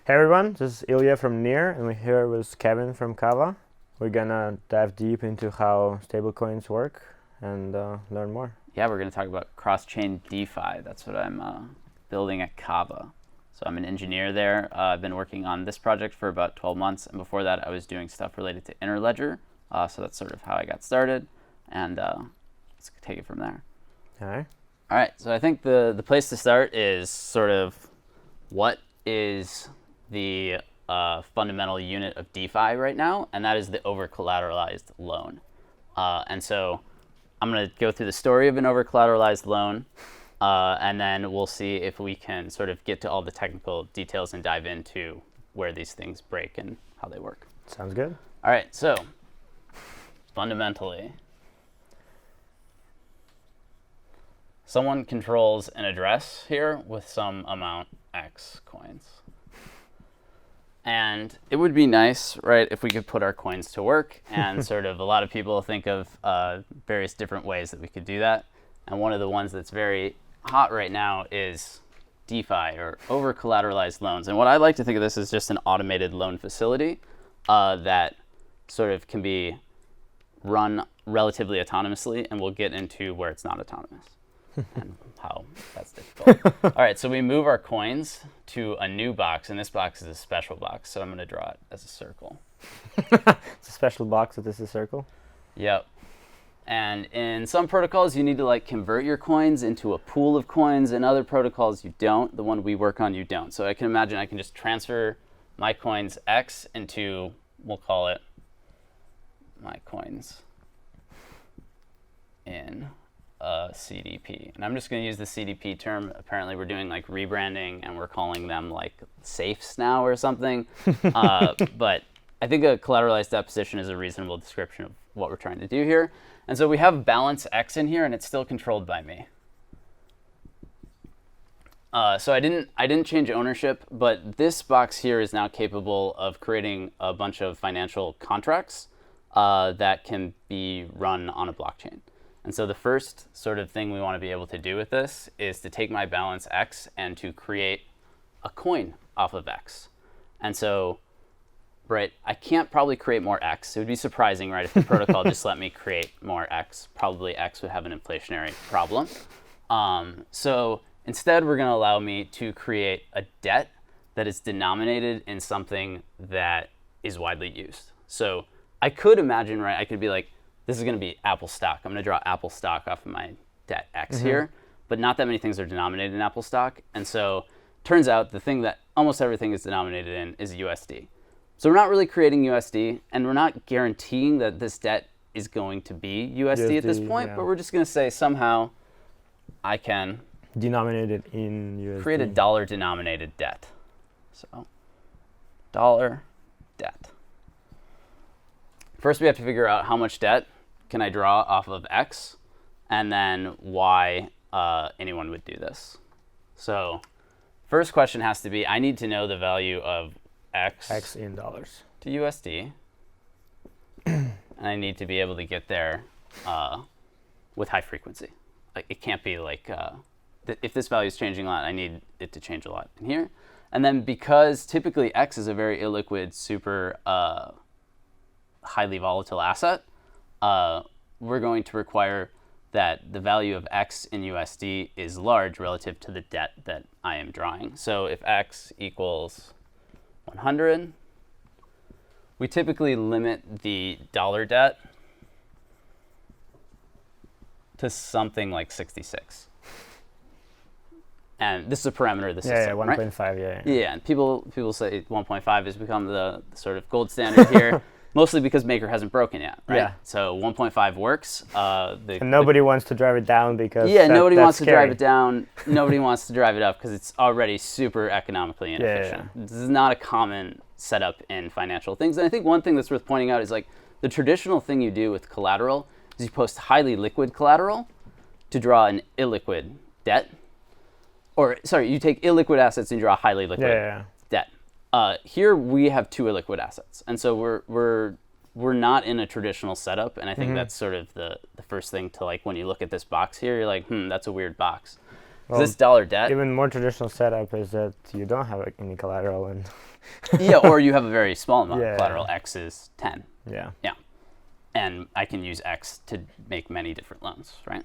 Hey everyone, this is Ilya from Near, and we're here with Kevin from Kava. We're gonna dive deep into how stablecoins work and learn more. Yeah, we're going to talk about cross-chain DeFi. That's what I'm building at Kava. So I'm an engineer there. I've been working on this project for about 12 months, and before that I was doing stuff related to Interledger. So that's sort of how I got started, and let's take it from there. Alright. All right, so I think the place to start is sort of what is the fundamental unit of DeFi right now, and that is the over-collateralized loan. And so I'm going to go through the story of an over-collateralized loan, and then we'll see if we can sort of get to all the technical details and dive into where these things break and how they work. Sounds good. All right, so fundamentally, someone controls an address here with some amount X coins. And it would be nice, right, if we could put our coins to work. And sort of a lot of people think of various different ways that we could do that. And one of the ones that's very hot right now is DeFi, or over-collateralized loans. And what I like to think of this as just an automated loan facility that sort of can be run relatively autonomously. And we'll get into where it's not autonomous and how that's difficult. All right, so we move our coins to a new box, and this box is a special box, so I'm going to draw it as a circle. It's a special box that is a circle. Yep. And in some protocols, you need to like convert your coins into a pool of coins. In other protocols, you don't. The one we work on, you don't. So I can imagine I can just transfer my coins X into, we'll call it my coins in CDP. And I'm just going to use the CDP term. Apparently we're doing like rebranding and we're calling them like safes now or something. But I think a collateralized deposition is a reasonable description of what we're trying to do here. And so we have balance X in here and it's still controlled by me. So I didn't change ownership, but this box here is now capable of creating a bunch of financial contracts that can be run on a blockchain. And so the first sort of thing we want to be able to do with this is to take my balance X and to create a coin off of X. And so, right, I can't probably create more X. It would be surprising, right, if the protocol just let me create more X. Probably X would have an inflationary problem. So instead, we're going to allow me to create a debt that is denominated in something that is widely used. So I could imagine, right, I could be like, this is going to be Apple stock. I'm going to draw Apple stock off of my debt X here, but not that many things are denominated in Apple stock. And so turns out the thing that almost everything is denominated in is USD. So we're not really creating USD, and we're not guaranteeing that this debt is going to be USD at this point, yeah. but we're just going to say somehow I can Denominated in USD. create a dollar-denominated debt. So dollar debt. First, we have to figure out how much debt can I draw off of X, and then why anyone would do this. So first question has to be, I need to know the value of X in dollars to USD, and I need to be able to get there with high frequency. Like it can't be like, if this value is changing a lot, I need it to change a lot in here. And then because typically X is a very illiquid, super highly volatile asset, we're going to require that the value of X in USD is large relative to the debt that I am drawing. So if X equals 100, we typically limit the dollar debt to something like 66. And this is a parameter of the system, 1.5, right? Yeah, and people say 1.5 has become the sort of gold standard here. Mostly because Maker hasn't broken yet, right? Yeah. So 1.5 works. And nobody wants to drive it down because nobody wants scary. to drive it down. Nobody wants to drive it up because it's already super economically inefficient. Yeah. This is not a common setup in financial things. And I think one thing that's worth pointing out is like the traditional thing you do with collateral is you post highly liquid collateral to draw an illiquid debt. Or sorry, you take illiquid assets and draw highly liquid debt. Here we have two illiquid assets, and so we're not in a traditional setup, and I think that's sort of the first thing to like when you look at this box here, you're like, that's a weird box. Well, this dollar debt. Even more traditional setup is that you don't have any collateral and Yeah, or you have a very small amount Yeah. of collateral. X is 10. yeah. And I can use X to make many different loans, right?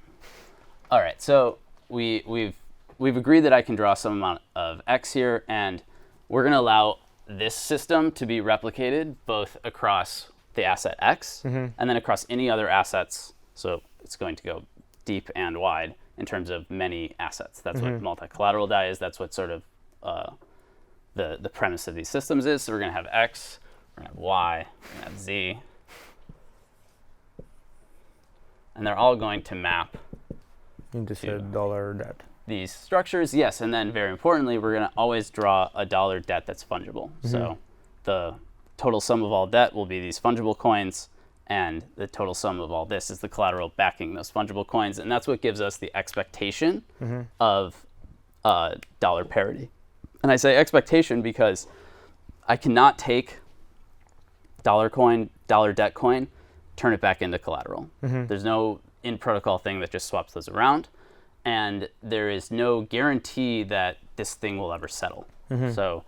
All right, so we've agreed that I can draw some amount of X here, and we're going to allow this system to be replicated both across the asset X and then across any other assets. So it's going to go deep and wide in terms of many assets. That's what multi-collateral DAI is. That's what sort of the premise of these systems is. So we're going to have X, we're going to have Y, we're going to have Z. And they're all going to map Into said dollar debt. these structures. Yes, and then very importantly, we're going to always draw a dollar debt that's fungible. So the total sum of all debt will be these fungible coins, and the total sum of all this is the collateral backing those fungible coins. And that's what gives us the expectation of dollar parity. And I say expectation because I cannot take dollar coin, dollar debt coin, turn it back into collateral. There's no in-protocol thing that just swaps those around. And there is no guarantee that this thing will ever settle. So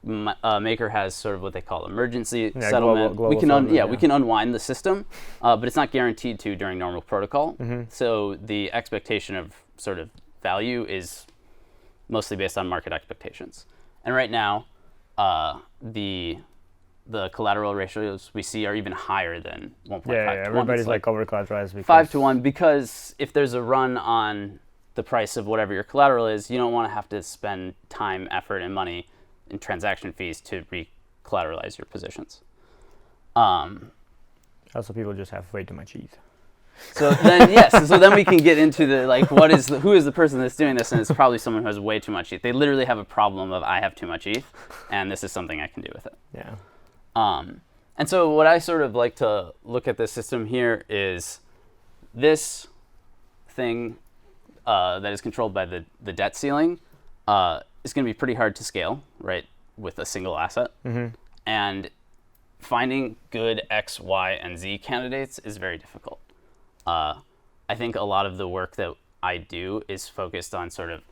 Maker has sort of what they call emergency settlement. Global we can settlement, we can unwind the system, but it's not guaranteed to during normal protocol. So the expectation of sort of value is mostly based on market expectations. And right now, the collateral ratios we see are even higher than 1.5 to 1. Everybody's like over collateralized because 5 to 1, because if there's a run on the price of whatever your collateral is, you don't want to have to spend time, effort, and money in transaction fees to re-collateralize your positions. also people just have way too much ETH. So then, yes, so then we can get into the, like, who is the person that's doing this, and it's probably someone who has way too much ETH. They literally have a problem of, I have too much ETH, and this is something I can do with it. Yeah. And so what I sort of like to look at this system here is this thing that is controlled by the debt ceiling is going to be pretty hard to scale, right, with a single asset. And finding good X, Y, and Z candidates is very difficult. I think a lot of the work that I do is focused on sort of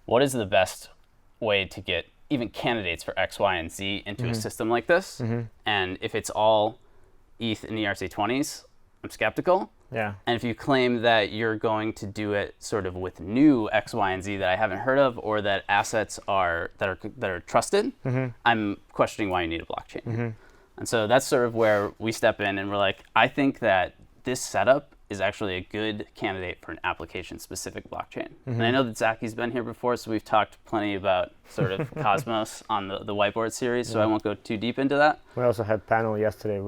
what is the best way to get even candidates for X, Y, and Z into a system like this. And if it's all ETH and ERC20s, I'm skeptical. Yeah. And if you claim that you're going to do it sort of with new X, Y, and Z that I haven't heard of, or that assets that are trusted, I'm questioning why you need a blockchain. And so that's sort of where we step in, and we're like, I think that this setup is actually a good candidate for an application-specific blockchain. And I know that Zaki's been here before, so we've talked plenty about sort of Cosmos on the Whiteboard series, so I won't go too deep into that. We also had panel yesterday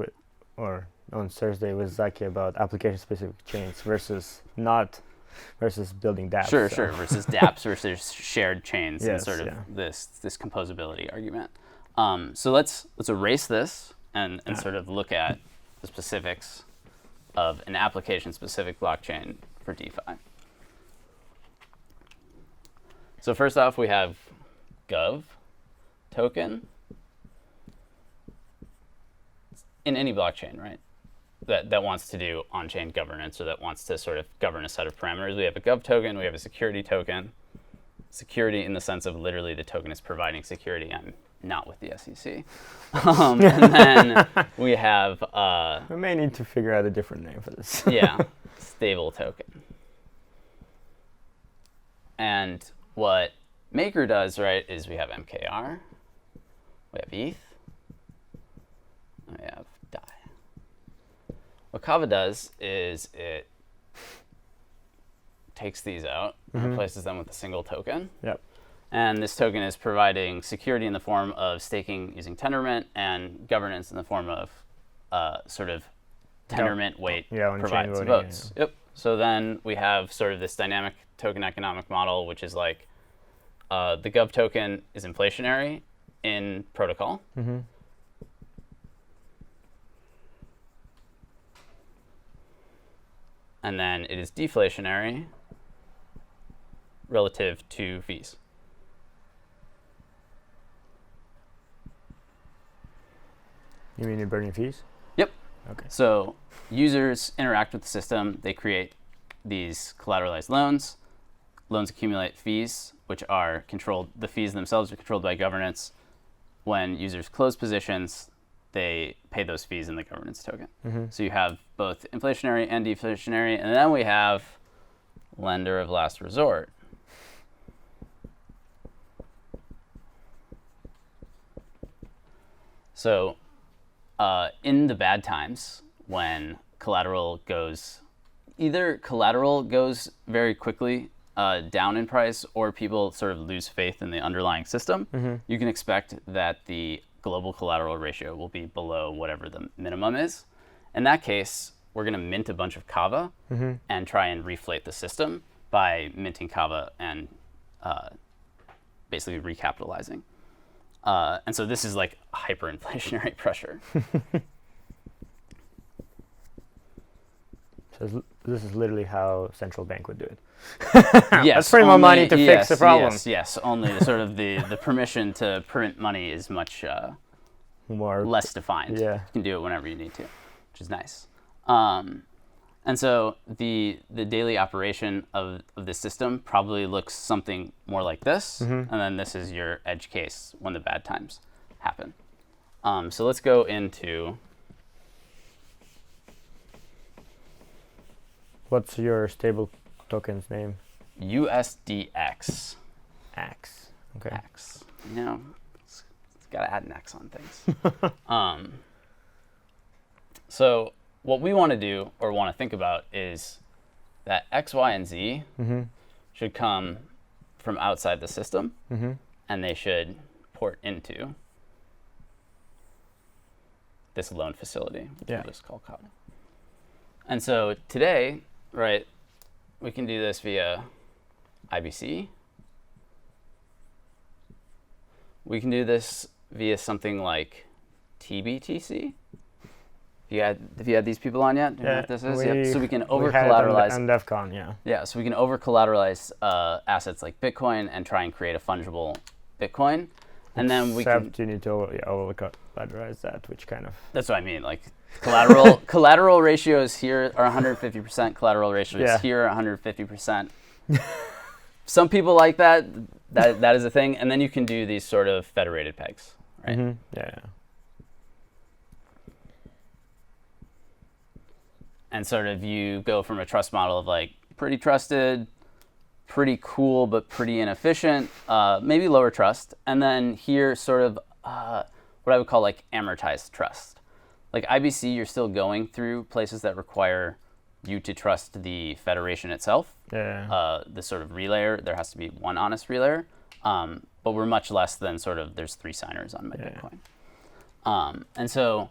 or on Thursday with Zaki about application-specific chains versus building dApps. Sure, versus dApps versus shared chains, and Yes, sort of this composability argument. So let's erase this and sort of look at the specifics of an application-specific blockchain for DeFi. So first off, we have Gov token in any blockchain, right? That wants to do on-chain governance, or that wants to sort of govern a set of parameters. We have a Gov token, we have a security token. Security in the sense of literally the token is providing security. I'm not with the SEC. And then we have... we may need to figure out a different name for this. yeah, stable token. And what Maker does, right, is we have MKR, we have ETH, and we have DAI. What Kava does is it takes these out and replaces them with a single token. Yep. And this token is providing security in the form of staking using Tendermint, and governance in the form of sort of Tendermint weight provides votes. Yep. So then we have sort of this dynamic token economic model, which is like the Gov token is inflationary in protocol. And then it is deflationary relative to fees. You mean you're burning fees? Yep. Okay. So users interact with the system. They create these collateralized loans. loans accumulate fees, which are controlled. The fees themselves are controlled by governance. When users close positions, they pay those fees in the governance token. So you have both inflationary and deflationary, and then we have lender of last resort. So in the bad times, when collateral goes very quickly down in price, or people sort of lose faith in the underlying system, you can expect that the global collateral ratio will be below whatever the minimum is. In that case, we're going to mint a bunch of Kava and try and reflate the system by minting Kava and basically recapitalizing. And so this is like hyperinflationary pressure. So this is literally how central bank would do it. Yes, let's print more money to fix the problem. Yes. Only sort of the permission to print money is much more less defined. Yeah. You can do it whenever you need to, which is nice. And so the daily operation of this system probably looks something more like this, and then this is your edge case when the bad times happen. So let's go into... What's your stable token's name? USDX. X. Okay. X. You know, it's got to add an X on things. So what we want to do or want to think about is that X, Y, and Z should come from outside the system, and they should port into this loan facility, which we'll just call Kava. And so today, right, we can do this via IBC. We can do this via something like TBTC. Have you had these people on yet? Do you know what this is? Yep. So we can over-collateralize. And DEF CON, yeah. Yeah, so we can over-collateralize assets like Bitcoin and try and create a fungible Bitcoin. And then we can... Except you need to over-collateralize that, which kind of... That's what I mean. Like collateral ratios here are 150%. Collateral ratios here are 150%. Some people like that. That is a thing. And then you can do these sort of federated pegs, right? Yeah. And sort of you go from a trust model of like pretty trusted, pretty cool, but pretty inefficient, maybe lower trust. And then here sort of what I would call like amortized trust. Like IBC, you're still going through places that require you to trust the federation itself. The sort of relayer, there has to be one honest relayer. But we're much less than sort of there's 3 signers on my Bitcoin. And so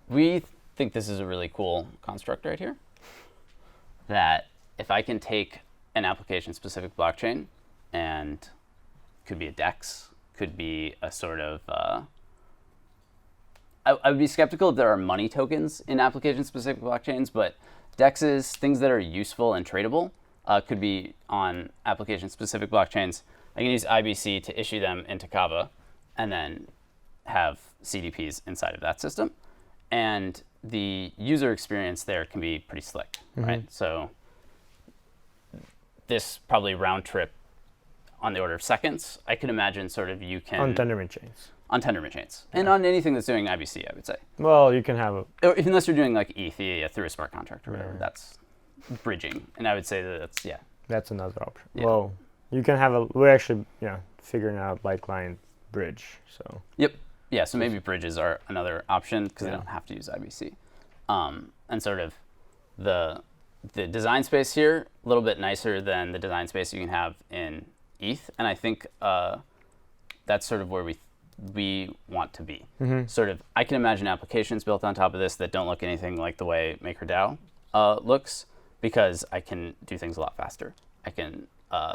we think this is a really cool construct right here. That if I can take an application-specific blockchain, and could be a DEX, could be a sort of... I would be skeptical if there are money tokens in application-specific blockchains, but DEXs, things that are useful and tradable, could be on application-specific blockchains. I can use IBC to issue them into Kava, and then have CDPs inside of that system. And the user experience there can be pretty slick, right? So this probably round trip on the order of seconds. I could imagine sort of you can... On Tendermint chains. On Tendermint chains. And on anything that's doing IBC, I would say. Well, you can have a... Unless you're doing like ETH through a smart contract or whatever, that's bridging. And I would say that that's, That's another option. Yeah. Well, you can have a... We're actually, figuring out Litecoin bridge, so... Yep. Yeah, so maybe bridges are another option because they don't have to use IBC. And sort of the design space here, a little bit nicer than the design space you can have in ETH. And I think that's sort of where we want to be. Sort of, I can imagine applications built on top of this that don't look anything like the way MakerDAO looks, because I can do things a lot faster. I can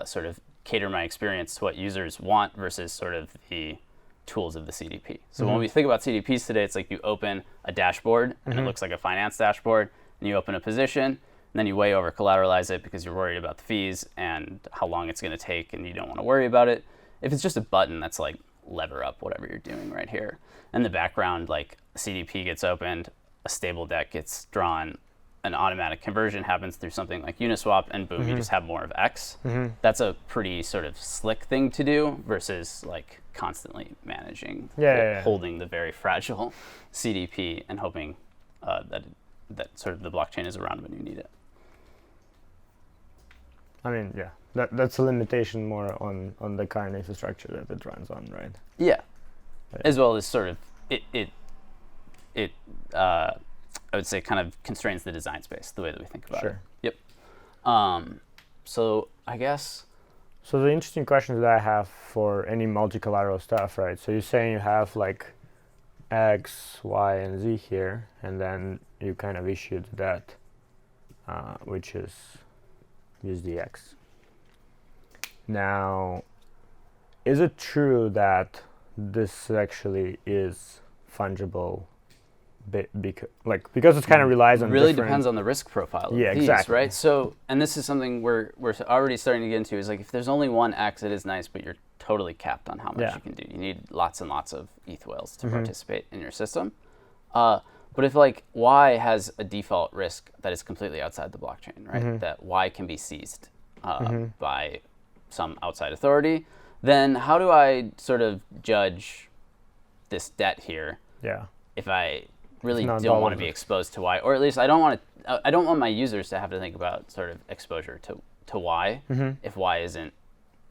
sort of cater my experience to what users want versus sort of the tools of the CDP. So when we think about CDPs today, it's like you open a dashboard and it looks like a finance dashboard, and you open a position, and then you way over collateralize it because you're worried about the fees and how long it's going to take, and you don't want to worry about it. If it's just a button that's like lever up whatever you're doing right here, in the background, like a CDP gets opened, a stable deck gets drawn, an automatic conversion happens through something like Uniswap, and boom, you just have more of X. That's a pretty sort of slick thing to do versus like constantly managing, holding the very fragile CDP and hoping that sort of the blockchain is around when you need it. I mean, yeah, that's a limitation more on the current infrastructure that it runs on, right? Yeah, as well as sort of it I would say kind of constrains the design space, the way that we think about it. Yep. So I guess. So the interesting questions that I have for any multi-collateral stuff, right? So you're saying you have like X, Y, and Z here, and then you kind of issued that, which is USDX. Now, is it true that this actually is fungible? Because it kind of relies on really depends on the risk profile of these, exactly. Right? So, and this is something we're already starting to get into, is like if there's only one X, it is nice, but you're totally capped on how much you can do. You need lots and lots of ETH whales to participate in your system. But if like Y has a default risk that is completely outside the blockchain, right? That Y can be seized by some outside authority, then how do I sort of judge this debt here? Yeah. If I really don't want to be exposed to Y, or at least I don't want my users to have to think about sort of exposure to Y if Y isn't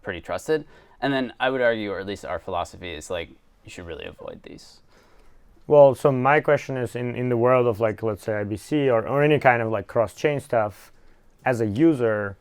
pretty trusted. And then I would argue, or at least our philosophy is like, you should really avoid these. Well, so my question is in the world of like, let's say IBC or any kind of like cross-chain stuff, as a user,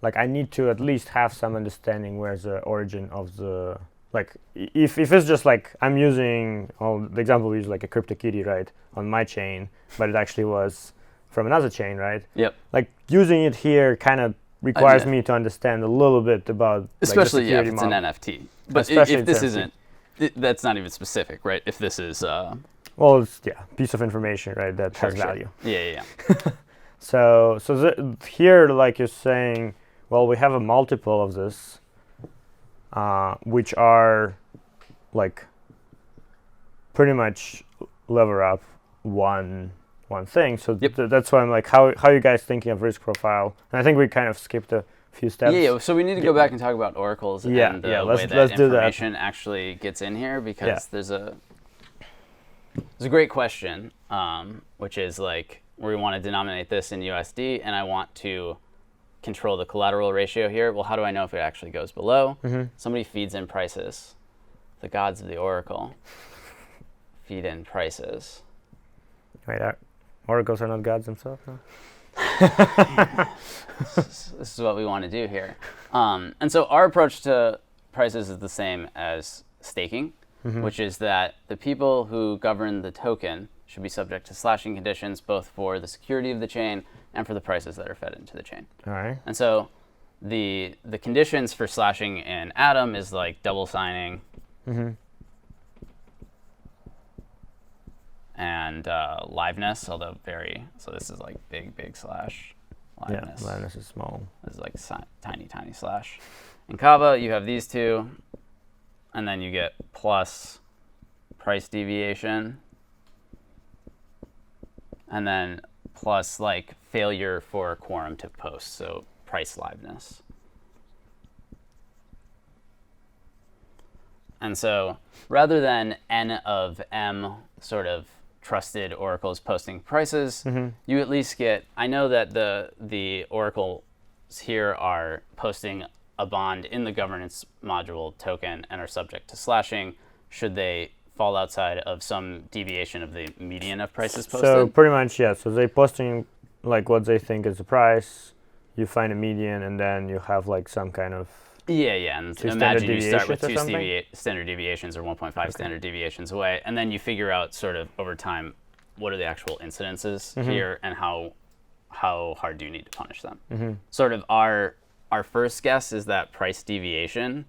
like I need to at least have some understanding where's the origin of the, like if it's just like I'm using, the example we use like a CryptoKitty, right, on my chain, but it actually was from another chain, right? Yep. Like using it here kind of requires me to understand a little bit about, especially like, the if it's model. an NFT. But if this isn't, that's not even specific, right? If this is well, it's piece of information, right, that has value. Yeah. So here, like you're saying, well, we have a multiple of this, which are like pretty much lever up one thing. So that's why I'm like, how are you guys thinking of risk profile? And I think we kind of skipped a few steps. Yeah. So we need to go back and talk about oracles and the way that information actually gets in here, because there's a great question, which is like, we want to denominate this in USD, and I want to control the collateral ratio here. Well, how do I know if it actually goes below? Somebody feeds in prices. The gods of the oracle feed in prices. Wait, oracles are not gods themselves, no? This is what we want to do here. And so our approach to prices is the same as staking, which is that the people who govern the token should be subject to slashing conditions, both for the security of the chain and for the prices that are fed into the chain. All right. And so the conditions for slashing in Atom is like double signing and liveness, although so this is like big slash liveness. Yeah, liveness is small. This is like tiny slash. In Kava, you have these two, and then you get plus price deviation, and then plus like failure for quorum to post, so price liveness. And so rather than n of m sort of trusted oracles posting prices, you at least get, I know that the oracles here are posting a bond in the governance module token and are subject to slashing should they fall outside of some deviation of the median of prices posted. So pretty much, so they're posting like what they think is the price, you find a median, and then you have like some kind of and imagine you start with 2 standard deviations or 1.5 standard deviations away, and then you figure out sort of over time what are the actual incidences here and how hard do you need to punish them. Sort of our first guess is that price deviation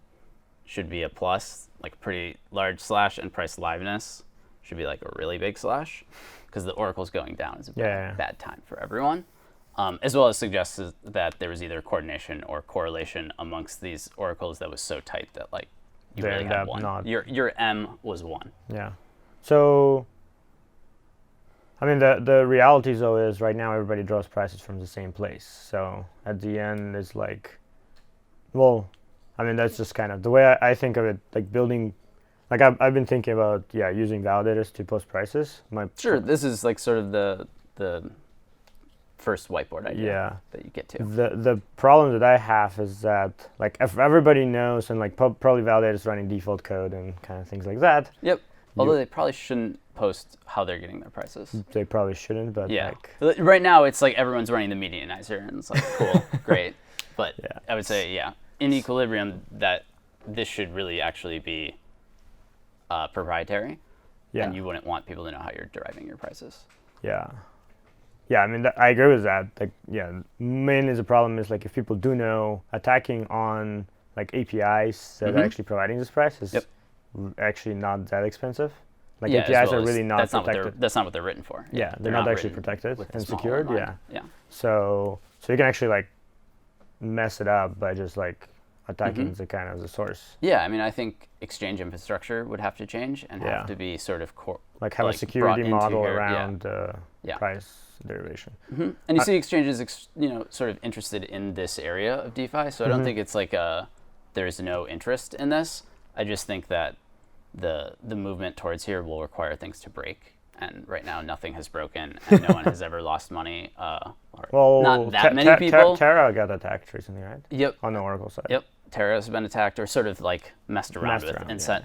should be a plus, like a pretty large slash, and price liveness should be like a really big slash, because the oracle's going down is a bad time for everyone. As well as suggests that there was either coordination or correlation amongst these oracles that was so tight that like you really had one. Your M was 1. Yeah. So I mean, the reality though is right now everybody draws prices from the same place. So at the end, it's like, well, I mean that's just kind of the way I think of it. Like building, like I've been thinking about using validators to post prices. Sure, this is like sort of the first whiteboard idea that you get to. The problem that I have is that like if everybody knows and like probably validators running default code and kind of things like that. Yep. Although they probably shouldn't post how they're getting their prices. They probably shouldn't, but like right now it's like everyone's running the medianizer and it's like cool, great. But I would say in equilibrium that this should really actually be proprietary, and you wouldn't want people to know how you're deriving your prices. Yeah, I mean, I agree with that. Like, mainly the problem is like if people do know, attacking on like APIs that are actually providing this price is actually not that expensive. Like APIs are really not protected. That's not what they're written for. Yeah, they're not actually protected and secured. Yeah. So you can actually like mess it up by just like attacking the kind of the source. Yeah, I mean, I think exchange infrastructure would have to change and have to be sort of like have a security model around price derivation. And you see exchanges, sort of interested in this area of DeFi. So I don't think it's like there's no interest in this. I just think that the movement towards here will require things to break. And right now, nothing has broken, and no one has ever lost money. Or not that many people. Terra got attacked recently, right? Yep. On the Oracle side. Yep. Terra has been attacked, or sort of like messed around with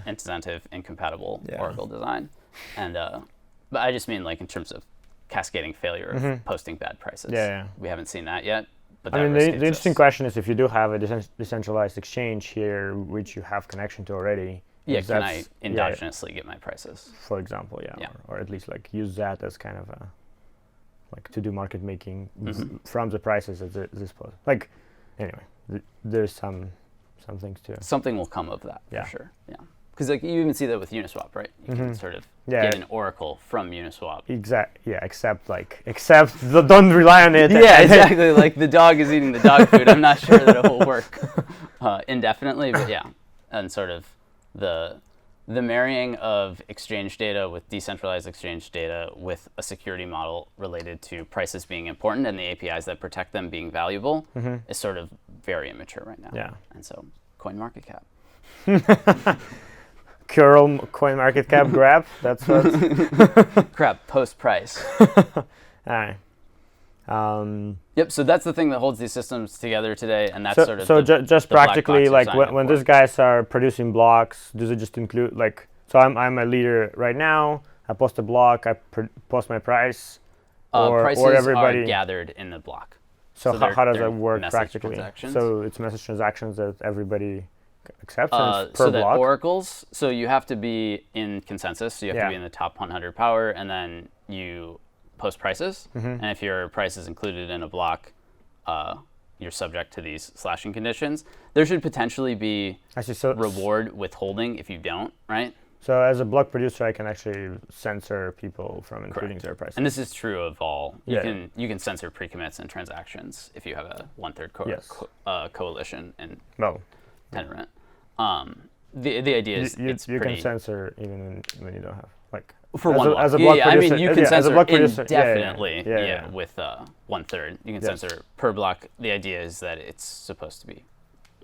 incentive incompatible Oracle design. And but I just mean like in terms of cascading failure of posting bad prices. We haven't seen that yet. But I mean, the interesting question is if you do have a decentralized exchange here, which you have connection to already. Can I endogenously get my prices? For example, or at least like use that as kind of a like to do market making from the prices at this point. Like anyway, there's some things to it. Something will come of that for sure. Yeah, because like you even see that with Uniswap, right? You can sort of get an oracle from Uniswap. Except don't rely on it. Exactly. Like the dog is eating the dog food. I'm not sure that it will work indefinitely, but and sort of the marrying of exchange data with decentralized exchange data with a security model related to prices being important and the APIs that protect them being valuable is sort of very immature right now. Yeah. And so CoinMarketCap. Curl CoinMarketCap grab. That's what. Crap. Post price. All right. Yep. So that's the thing that holds these systems together today, and that's just practically like when these guys are producing blocks, does it just include like? So I'm a leader right now. I post a block. I post my price. Prices or everybody are gathered in the block. So how does that work practically? So it's message transactions that everybody accepts and it's per so block. That oracles. So you have to be in consensus. So you have to be in the top 100 power, and then you post prices, and if your price is included in a block, you're subject to these slashing conditions. There should potentially be reward withholding if you don't, right? So as a block producer, I can actually censor people from including their prices. And this is true of all. You can censor pre-commits and transactions if you have a 1/3 coalition in Tendermint. The idea is you can censor even when you don't have like. For one block. As a block producer, I mean, you can censor indefinitely with 1/3. You can censor per block. The idea is that it's supposed to be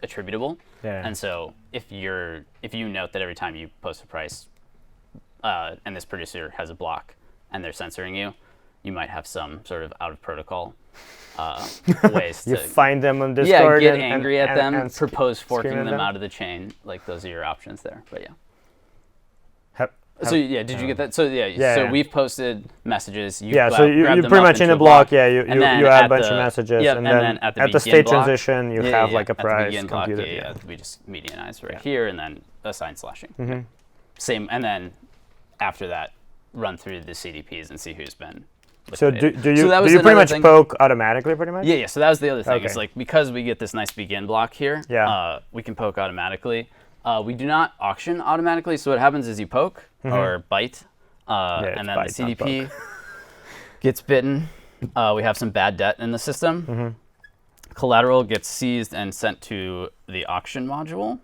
attributable. And so if you note that every time you post a price and this producer has a block and they're censoring you, you might have some sort of out of protocol ways you find them on Discord. Get angry at them, and propose forking them out of the chain. Like those are your options there. But so did you get that? So so we've posted messages. You so you pretty much in a block. You add a bunch of messages, and then at the state transition you have like a price computed. We just medianize right here, and then assign slashing. Same, and then after that, run through the CDPs and see who's been. So do you pretty much poke automatically, pretty much? Yeah. So that was the other thing. It's like because we get this nice begin block here, we can poke automatically. We do not auction automatically, so what happens is you poke or bite, and then the CDP gets bitten. We have some bad debt in the system. Collateral gets seized and sent to the auction module.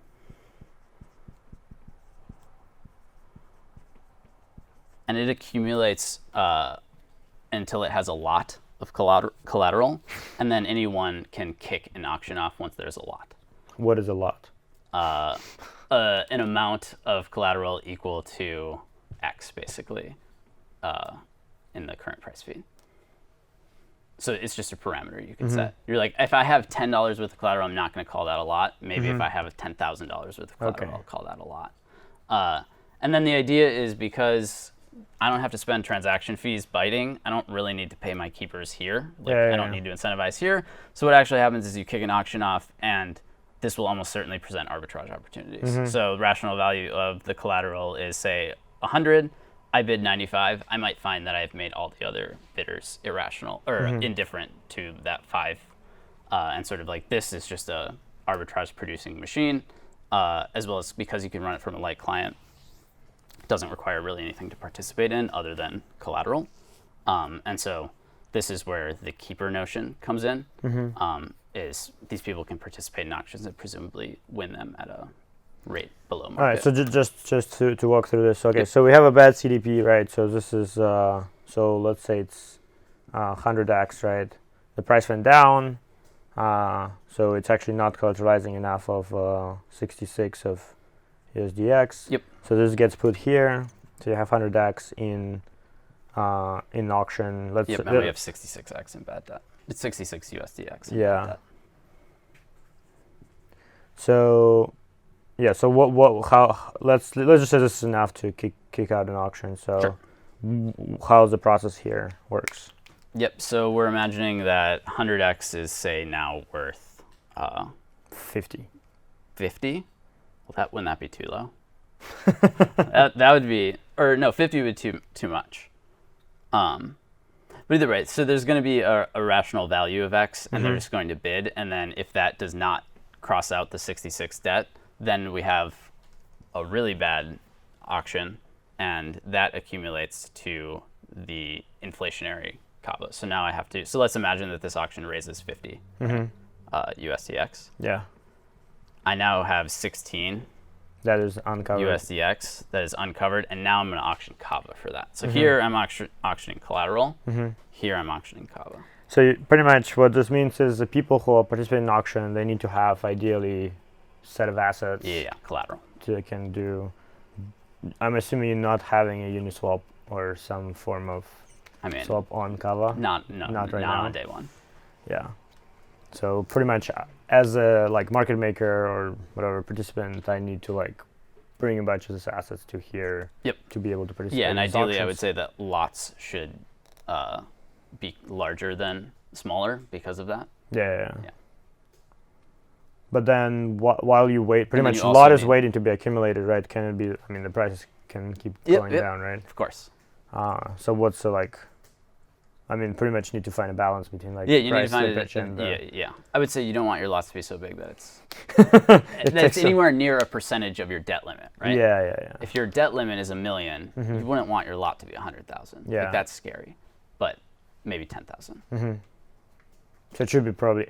And it accumulates until it has a lot of collateral, and then anyone can kick an auction off once there's a lot. What is a lot? An amount of collateral equal to X, basically, in the current price feed. So it's just a parameter you can set. You're like, if I have $10 worth of collateral, I'm not going to call that a lot. Maybe if I have $10,000 worth of collateral, I'll call that a lot. And then the idea is, because I don't have to spend transaction fees biting, I don't really need to pay my keepers here. I don't need to incentivize here. So what actually happens is you kick an auction off, and this will almost certainly present arbitrage opportunities. So rational value of the collateral is, say, 100. I bid 95. I might find that I've made all the other bidders irrational or indifferent to that 5. And sort of like, this is just a arbitrage producing machine, as well as because you can run it from a light client. It doesn't require really anything to participate in other than collateral. And so this is where the keeper notion comes in, is these people can participate in auctions and presumably win them at a rate below market. All right, so just to walk through this. Okay, so we have a bad CDP, right? So this is, so let's say it's 100x, right? The price went down, so it's actually not collateralizing enough of 66 of USDX. Yep. So this gets put here. So you have 100x in auction. Let's now we have 66x in bad debt. It's 66 USDX. Yeah. So, yeah. So how? Let's just say this is enough to kick out an auction. So, sure. How's the process here works? Yep. So we're imagining that 100x is, say, now worth 50. 50. Well, wouldn't that be too low? that would be, or no, 50 would be too much. But either way, so there's going to be a rational value of X, and they're just going to bid. And then if that does not cross out the 66 debt, then we have a really bad auction, and that accumulates to the inflationary Kava. So now I have to, so let's imagine that this auction raises 50 USDX. Yeah. I now have 16 that is uncovered. USDX that is uncovered, and now I'm going to auction Kava for that. So here I'm auctioning collateral. Here I'm auctioning Kava. So pretty much what this means is the people who are participating in auction, they need to have ideally set of assets. Yeah, collateral. They can do. I'm assuming you're not having a Uniswap or some form of swap on Kava. Not right now. On day one. Yeah. So pretty much, as a market maker or whatever participant, I need to bring a bunch of these assets to here. Yep. To be able to participate. Yeah, and in ideally, auctions. I would say that lots should be larger than smaller because of that. Yeah. But then while you wait, pretty much a also lot is waiting to be accumulated, right? Can it be? I mean, the prices can keep going down, right? Of course. So what's the I mean, pretty much need to find a balance between you need price to find slippage and yeah. I would say you don't want your lots to be so big that it's it's anywhere near a percentage of your debt limit, right? Yeah. If your debt limit is $1 million, you wouldn't want your lot to be 100,000. Yeah. That's scary. But maybe 10,000. So it should be probably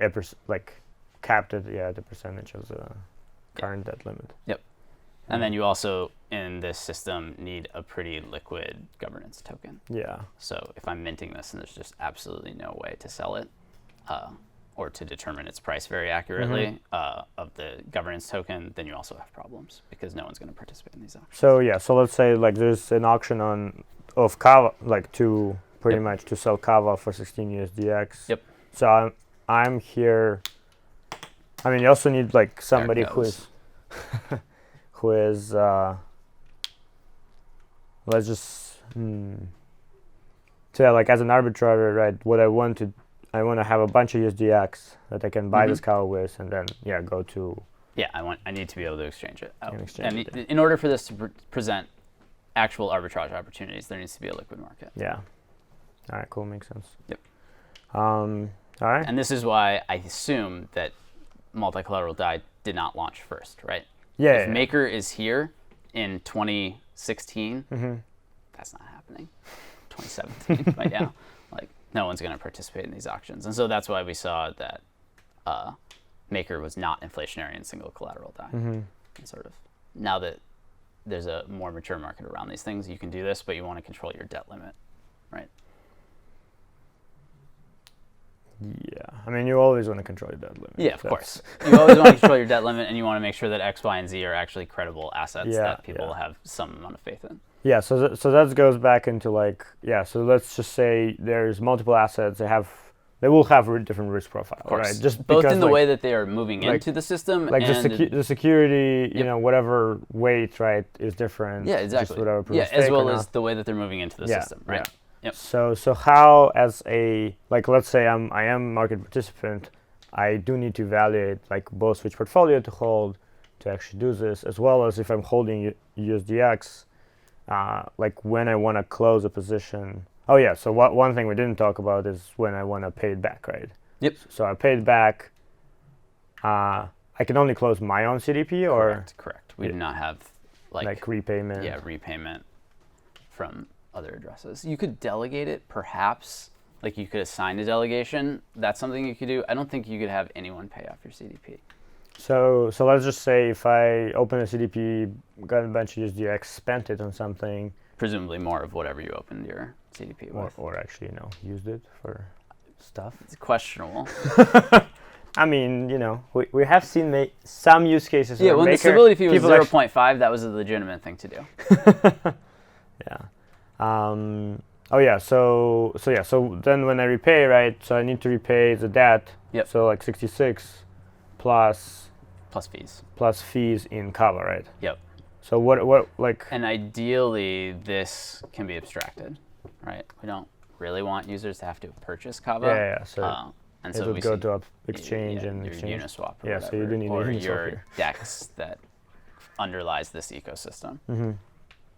capped at the percentage of the current debt limit. Yep. And then you also, in this system, need a pretty liquid governance token. Yeah. So if I'm minting this and there's just absolutely no way to sell it or to determine its price very accurately of the governance token, then you also have problems because no one's going to participate in these auctions. So let's say there's an auction of Kava, to pretty much to sell Kava for 16 USDX. Yep. So I'm here. I mean, you also need somebody who is let's just so as an arbitrator, right? What I want to have a bunch of USDX that I can buy this Kava with, and then go to. Yeah, I need to be able to exchange it. And in order for this to present actual arbitrage opportunities, there needs to be a liquid market. Yeah. All right. Cool. Makes sense. Yep. All right. And this is why I assume that multi-collateral DAI did not launch first, right? Yeah. If Maker is here in 2016, that's not happening. 2017 by now. No one's going to participate in these auctions. And so that's why we saw that Maker was not inflationary in single collateral DAI. And sort of now that there's a more mature market around these things, you can do this, but you want to control your debt limit, right? I mean, you always want to control your debt limit. Yeah, of course. You always want to control your debt limit, and you want to make sure that X, Y, and Z are actually credible assets that people have some amount of faith in. Yeah, so that goes back into like, so let's just say there's multiple assets. They will have different risk profile, right? Just both in the way that they are moving into the system, like and the security, whatever weight, right, is different. Yeah, exactly. Just whatever as well as the way that they're moving into the system, right? Yeah. Yep. So how, as a, like, let's say I am a market participant, I do need to evaluate like both which portfolio to hold to actually do this, as well as if I'm holding USDX, like when I want to close a position. Oh yeah, so one thing we didn't talk about is when I want to pay it back, right? Yep. So I paid back. I can only close my own CDP, or correct. We do not have like repayment. Yeah, repayment from other addresses. You could delegate it, perhaps. Like you could assign a delegation. That's something you could do. I don't think you could have anyone pay off your CDP. So let's just say if I open a CDP, got a bunch of USDX, spent it on something. Presumably more of whatever you opened your CDP with. Or actually, used it for stuff. It's questionable. I mean, we have seen some use cases. Yeah, when the stability fee was 0.5, that was a legitimate thing to do. Yeah. So then when I repay, right? So I need to repay the debt. Yep. So like 66 plus fees. Plus fees in Kava, right? Yep. So what like? And ideally, this can be abstracted, right? We don't really want users to have to purchase Kava. Yeah. So and it so would go to exchange and your exchange. Uniswap. Or whatever, so you do need or Uniswap your here. DEX that underlies this ecosystem. Mm-hmm.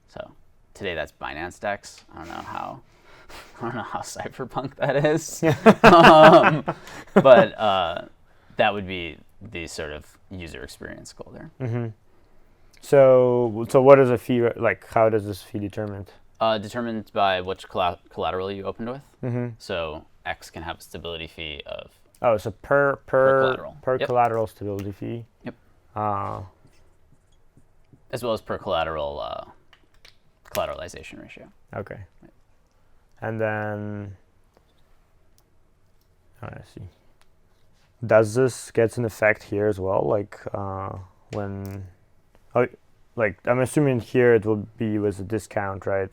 So today that's Binance DEX. I don't know how cypherpunk that is. But that would be the sort of user experience goal there. Mm-hmm. So what is a fee like? How does this fee determined? Determined by which collateral you opened with. Mm-hmm. So X can have a stability fee of. Oh, so per collateral. Collateral stability fee. Yep. As well as per collateral collateralization ratio. Okay. Right. And then, I see. Does this get an effect here as well? Like when, like I'm assuming here it will be with a discount, right?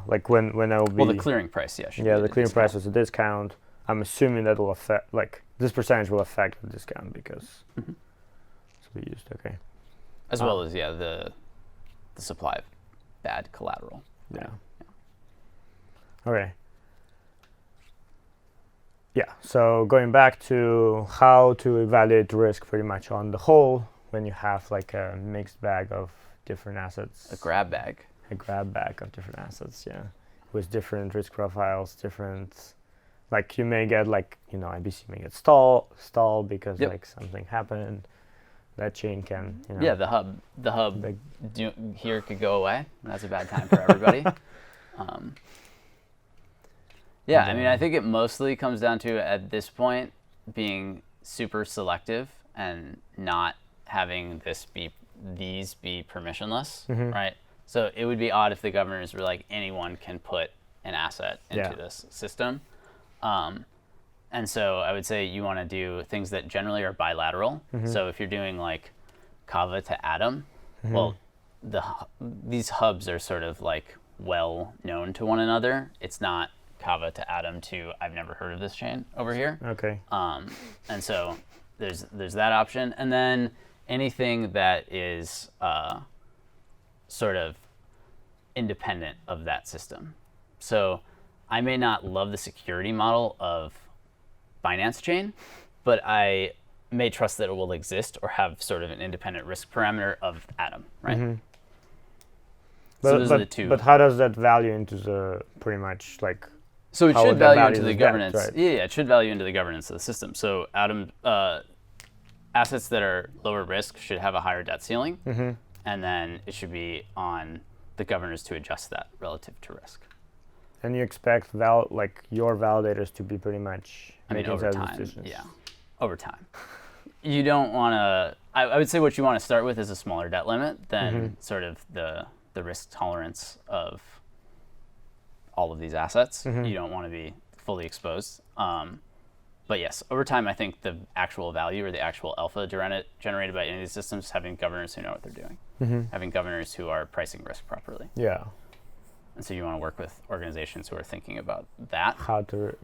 Like when I will be. Well, the clearing price, yeah. Yeah, the clearing price was a discount. I'm assuming that will affect, like this percentage will affect the discount because it's be used. Okay. As well as the supply of bad collateral. Yeah. Okay. Yeah, so going back to how to evaluate risk pretty much on the whole when you have like a mixed bag of different assets. A grab bag of different assets, yeah. With different risk profiles, like you may get like, IBC may get stalled because like something happened. That chain can, Yeah, the hub here could go away. That's a bad time for everybody. Yeah, I mean, I think it mostly comes down to, at this point, being super selective and not having these be permissionless, right? So it would be odd if the governors were like, anyone can put an asset into this system. And so I would say you want to do things that generally are bilateral. So if you're doing like Kava to Atom, well, these hubs are sort of like well known to one another. It's not Kava to Atom to I've never heard of this chain over here. Okay. And so there's that option, and then anything that is sort of independent of that system. So I may not love the security model of Binance Chain, but I may trust that it will exist or have sort of an independent risk parameter of Atom, right? So those are the two. But how does that value into the pretty much like? So it should value into the governance. Right? Yeah, it should value into the governance of the system. So Atom assets that are lower risk should have a higher debt ceiling, and then it should be on the governors to adjust that relative to risk. And you expect your validators to be pretty much over time. Decisions. Yeah, over time. You don't want to. I would say what you want to start with is a smaller debt limit than sort of the risk tolerance of all of these assets. You don't want to be fully exposed. But yes, over time, I think the actual value or the actual alpha generated by any of these systems is having governors who know what they're doing, having governors who are pricing risk properly. Yeah. And so you want to work with organizations who are thinking about that. How to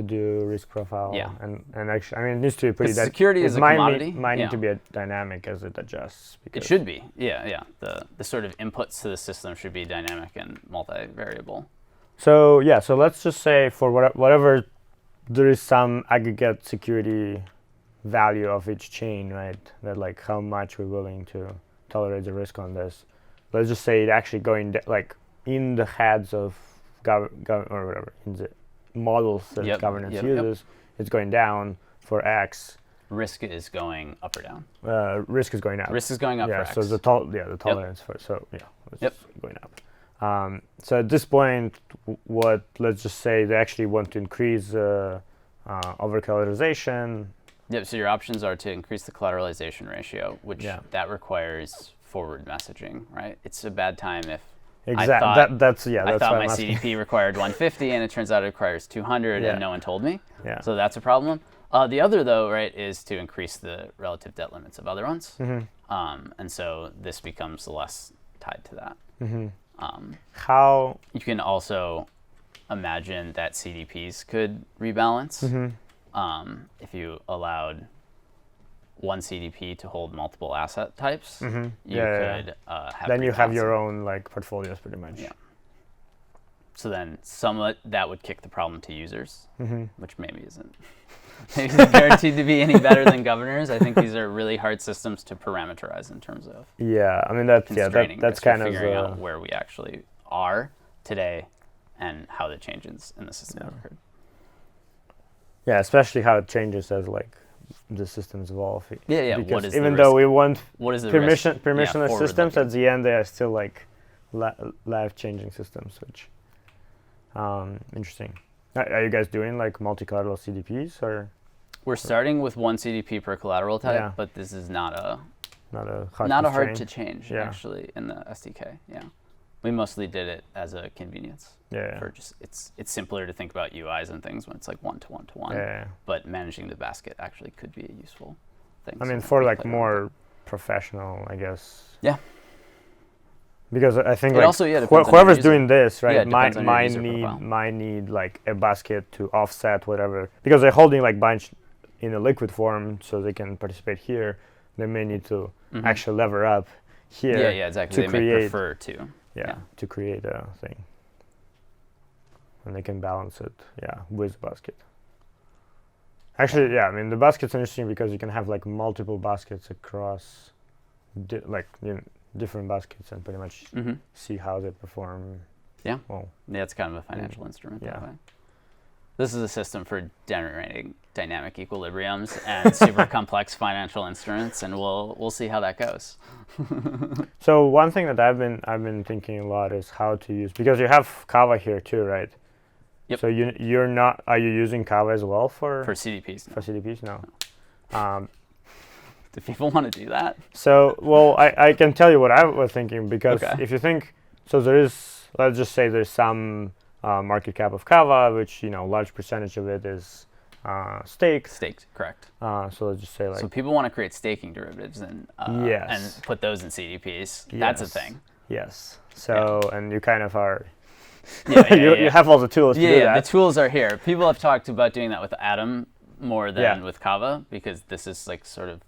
do risk profile. Yeah. And actually, I mean, it needs to be pretty. Security is a commodity. Might need to be dynamic as it adjusts. It should be. Yeah. The sort of inputs to the system should be dynamic and multivariable. So let's just say for whatever there is some aggregate security value of each chain, right? That like how much we're willing to tolerate the risk on this. Let's just say it actually going like in the heads of or whatever, in the models that governance uses, it's going down for X. Risk is going up or down? Risk is going up. Risk is going up for X. So the tolerance for it's going up. So at this point, let's just say they actually want to increase over-collateralization. Yep, so your options are to increase the collateralization ratio, which that requires forward messaging, right? It's a bad time if exactly. That's I thought my CDP required 150 and it turns out it requires 200 and no one told me. Yeah. So that's a problem. The other, though, right, is to increase the relative debt limits of other ones. And so this becomes less tied to that. How you can also imagine that CDPs could rebalance if you allowed one CDP to hold multiple asset types. You could have then you have your own like portfolios pretty much. Yeah. So then somewhat that would kick the problem to users, which maybe isn't guaranteed to be any better than governors. I think these are really hard systems to parameterize in terms of I mean that's kind of figuring out where we actually are today and how the changes in the system have occurred. Yeah, especially how it changes as like the systems evolve. Because what is even though we want permissionless systems, looking? At the end they are still like life-changing systems, which interesting. Are you guys doing like multi-collateral CDPs or? We're starting with one CDP per collateral type, but this is not a hard to change actually in the SDK. Yeah, we mostly did it as a convenience. For just it's simpler to think about UIs and things when it's like one to one. But managing the basket actually could be a useful thing. I mean, for like more professional, I guess. Yeah. Because I think it like also, whoever's doing this, right, might need like a basket to offset whatever. Because they're holding like bunch in a liquid form, so they can participate here. They may need to actually lever up here. Yeah, exactly. They may prefer to. To create a thing. And they can balance it, with the basket. Actually, I mean the basket's interesting because you can have like multiple baskets across, different baskets and pretty much see how they perform. It's kind of a financial instrument that way. This is a system for generating dynamic equilibriums and super complex financial instruments, and we'll see how that goes. So one thing that I've been thinking a lot is how to use, because you have Kava here too, right? Yep. So you're not, are you using Kava as well for CDPs? For CDPs, no. Do people want to do that? So, well, I can tell you what I was thinking, because if you think, so there is, let's just say there's some market cap of Kava, which, large percentage of it is staked. Staked, correct. So let's just say like. So people want to create staking derivatives and put those in CDPs. That's a thing. Yes. So, and you kind of are. You have all the tools to do that. Yeah, the tools are here. People have talked about doing that with Atom more than with Kava, because this is like sort of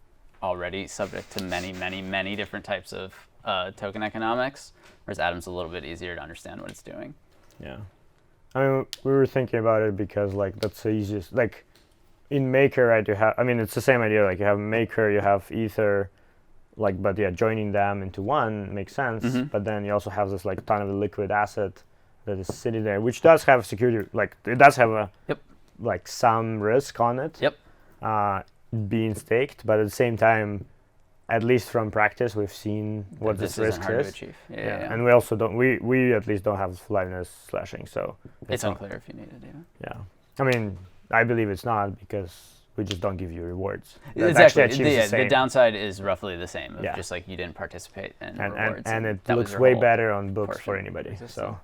already subject to many, many, many different types of token economics, whereas Atom's a little bit easier to understand what it's doing. Yeah. I mean, we were thinking about it because like that's the easiest. Like in Maker, right, you have, I mean, it's the same idea. Like you have Maker, you have Ether, but joining them into one makes sense. But then you also have this like ton of a liquid asset that is sitting there, which does have security, like it does have a like some risk on it. Being staked, but at the same time, at least from practice, we've seen what this risk hard is. To achieve. And we also don't. We at least don't have liveness slashing, so it's unclear if you need it even. Yeah, I mean, I believe it's not, because we just don't give you rewards. Exactly. The downside is roughly the same. Just like you didn't participate in rewards. And it looks way better on books for anybody. So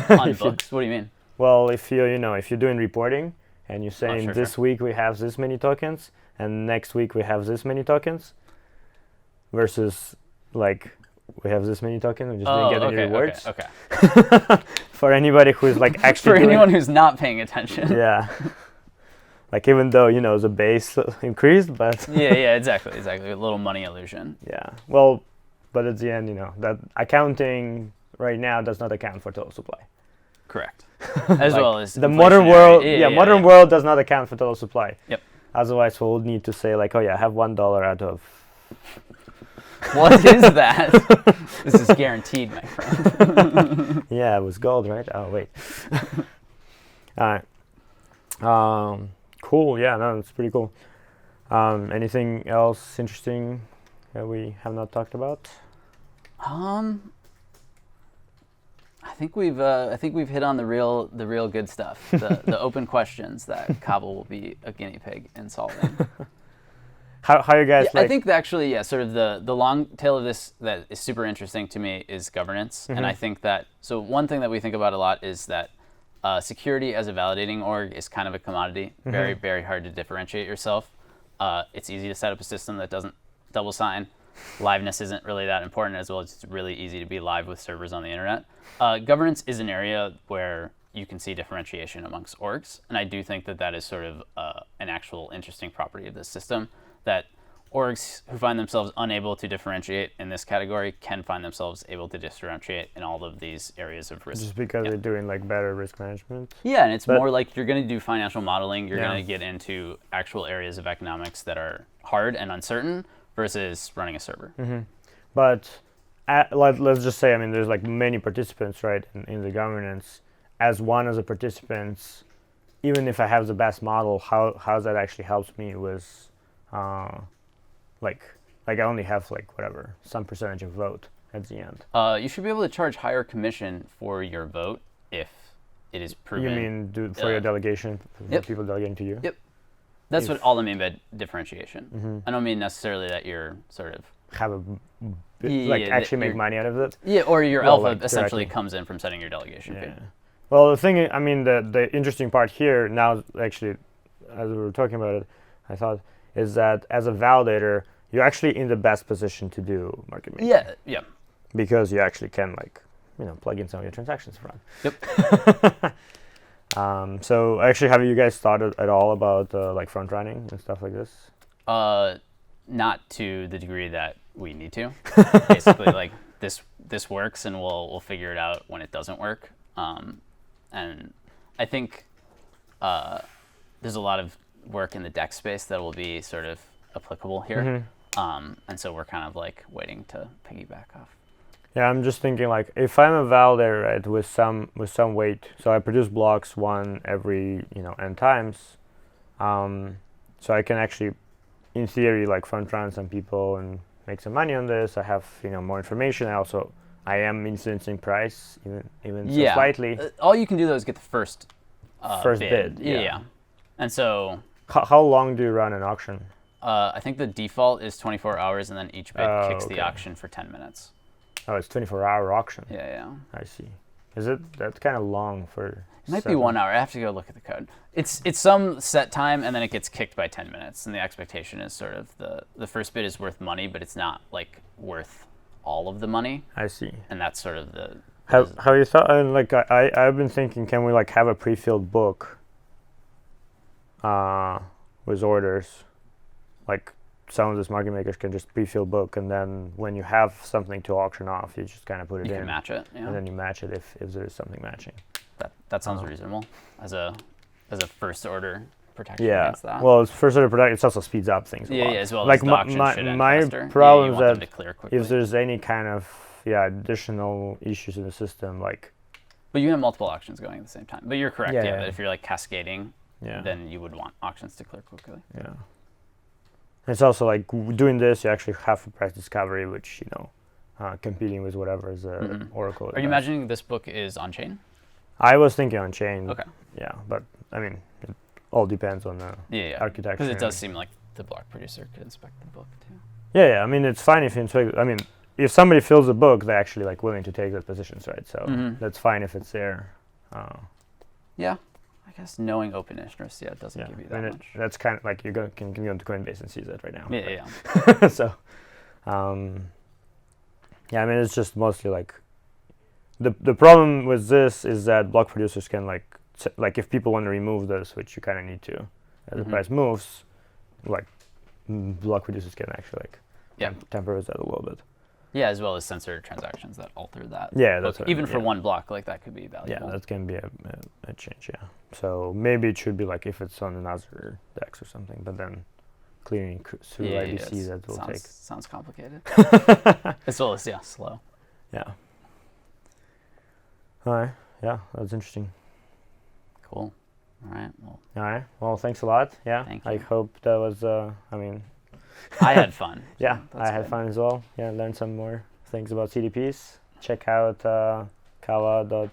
on books, what do you mean? Well, if you're doing reporting, and you're saying sure, this week we have this many tokens, and next week we have this many tokens, versus like we have this many tokens, we just didn't get any rewards. Okay. For anybody who's like actually For anyone who's not paying attention. Yeah. Like even though the base increased, but yeah, exactly. A little money illusion. Yeah. Well, but at the end, that accounting right now does not account for total supply. Correct. As like well as the modern world. Modern yeah. world does not account for total supply. Yep. Otherwise, we'll need to say like, oh yeah, I have $1 out of. What is that? This is guaranteed, my friend. Yeah, it was gold, right? Oh wait. All right. Cool. Yeah, no, it's pretty cool. Anything else interesting that we have not talked about? I think we've hit on the real good stuff. The open questions that Kava will be a guinea pig in solving. How you guys? I think that actually, sort of the long tail of this that is super interesting to me is governance, and I think that one thing that we think about a lot is that security as a validating org is kind of a commodity. Very, very hard to differentiate yourself. It's easy to set up a system that doesn't double sign. Liveness isn't really that important, as well as it's really easy to be live with servers on the internet. Governance is an area where you can see differentiation amongst orgs, and I do think that is sort of an actual interesting property of this system, that orgs who find themselves unable to differentiate in this category can find themselves able to differentiate in all of these areas of risk. Just because they're doing like better risk management? Yeah, and it's more like you're going to do financial modeling, you're going to get into actual areas of economics that are hard and uncertain versus running a server. But let's just say, there's like many participants, right, in the governance. As one of the participants, even if I have the best model, how that actually helps me with, like I only have like whatever, some percentage of vote at the end. You should be able to charge higher commission for your vote if it is proven. You mean for your delegation, for people delegating to you? Yep. That's what all I mean by differentiation. I don't mean necessarily that you're sort of have actually make money out of it. Yeah, or your alpha essentially comes in from setting your delegation fee. Well, the thing, the interesting part here now, actually, as we were talking about it, I thought, is that as a validator, you're actually in the best position to do market making. Yeah. Because you actually can plug in some of your transactions from. Yep. So actually, have you guys thought at all about like front running and stuff like this? Not to the degree that we need to. Basically, like this works, and we'll figure it out when it doesn't work. And I think there's a lot of work in the DEX space that will be sort of applicable here. And so we're kind of like waiting to piggyback off. Yeah, I'm just thinking like if I'm a validator, right, with some weight, so I produce blocks one every n times, so I can actually, in theory, like front run some people and make some money on this. I have more information. I am influencing price even so slightly. All you can do though is get the first bid. Yeah. And so how long do you run an auction? I think the default is 24 hours, and then each bid kicks the auction for 10 minutes. Oh, it's 24-hour auction. Yeah. I see. That's kind of long for. It might be 1 hour. I have to go look at the code. It's some set time, and then it gets kicked by 10 minutes. And the expectation is sort of the first bid is worth money, but it's not like worth all of the money. I see. And that's sort of the. Have you thought? I've been thinking, can we like have a pre-filled book with orders, like. Some of these market makers can just pre-fill book, and then when you have something to auction off, you just kind of put it in. You can match it, and then you match it if there is something matching. That sounds reasonable as a first order protection against that. Well, it's first order protection. It also speeds up things a lot. Yeah, as well like as the auction should end faster. My problem is that to clear quickly. If there's any kind of additional issues in the system, like. But you have multiple auctions going at the same time. But you're correct. But if you're like cascading, then you would want auctions to clear quickly. Yeah. It's also like doing this, you actually have a price discovery, which, competing with whatever is Oracle. Are you imagining this book is on chain? I was thinking on chain. Okay. Yeah, but it all depends on the architecture. Because it does seem like the block producer could inspect the book too. Yeah. It's fine if you inspect. If somebody fills the book, they're actually like willing to take the positions, right? So that's fine if it's there. Yeah. I guess knowing open interest, it doesn't Yeah, give you that much. That's kind of like you can go into Coinbase and see that right now. Yeah. So, yeah, I mean, it's just mostly like the problem with this is that block producers can like if people want to remove this, which you kind of need to, as the price moves, like block producers can actually like temper that a little bit. Yeah, as well as censor transactions that alter that. Yeah, that's what even for one block, like that could be valuable. Yeah, that can be a change. Yeah, so maybe it should be like if it's on another DEX or something, but then clearing through IBC that will take. Sounds complicated. As well as slow. Yeah. All right. Yeah, that's interesting. Cool. All right. Well, thanks a lot. Yeah. Thank you. I hope that was. I mean. I had fun. Yeah, I had fun as well. Yeah, learned some more things about CDPs. Check out Kava.io.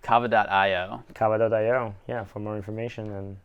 Kava.io. Kava.io. Yeah, for more information and